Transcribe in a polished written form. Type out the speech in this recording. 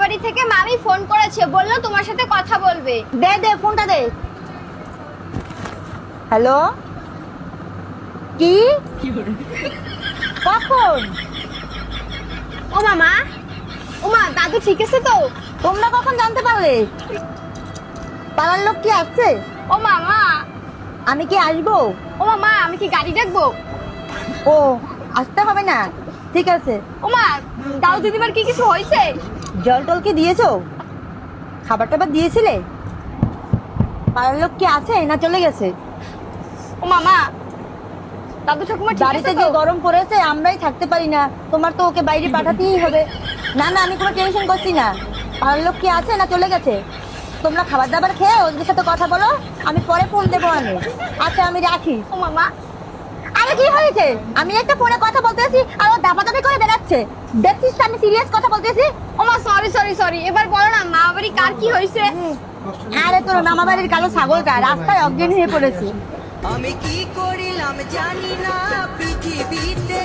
বাড়ি থেকে মামি ফোন করেছে, বললো তোমার সাথে কথা বলবে। দে দে ফোনটা দে। হ্যালো, কি কখন? ও মামা, ও মা, দাদু ঠিক আছে তো? তোমরা কখন জানতে পারলে? পাড়ার লোক কি আসছে? ও মামা, আমি কি আসবো? ও মামা, আমি কি গাড়ি ডাকবো? ও, আসতে হবে না, ঠিক আছে। ও মা, দাদু দিদিবার কি কিছু হয়েছে? জল টল কি দিয়েছো? খাবার টাবার দিয়েছিলে? পাড়ার লোক কি আছে না চলে গেছে? ও মামা, দাদু ঠাকুমা ঠিক আছে বাড়িতে তো? যে গরম পড়েছে আমরাই থাকতে পারি না, তোমার তো ওকে বাইরে পাঠাতেই হবে। না না, আমি কোনো টেনশন করছি না। পাড়ার লোক কি আছে না চলে গেছে? তোমরা খাবার দাবার খেয়ে ওদের সাথে কথা বলো, আমি পরে ফোন দেবো। আমি আচ্ছা, আমি রাখি। ও মামা, আরে কি হয়েছে? আমি একটা ফোনে কথা বলতেছি আর ও দাপাদাপি করে বেড়াচ্ছে। দেখছিস তো আমি সিরিয়াস কথা বলতেছি। ও মা, সরি সরি সরি, এবার বলো না মা বাড়ি কার কি হয়েছে? আরে তোর মামা বাড়ির কালো ছাগলটা রাস্তায় অজ্ঞান হয়ে পড়েছে। আমি কি করিলাম জানি না পৃথিবীতে।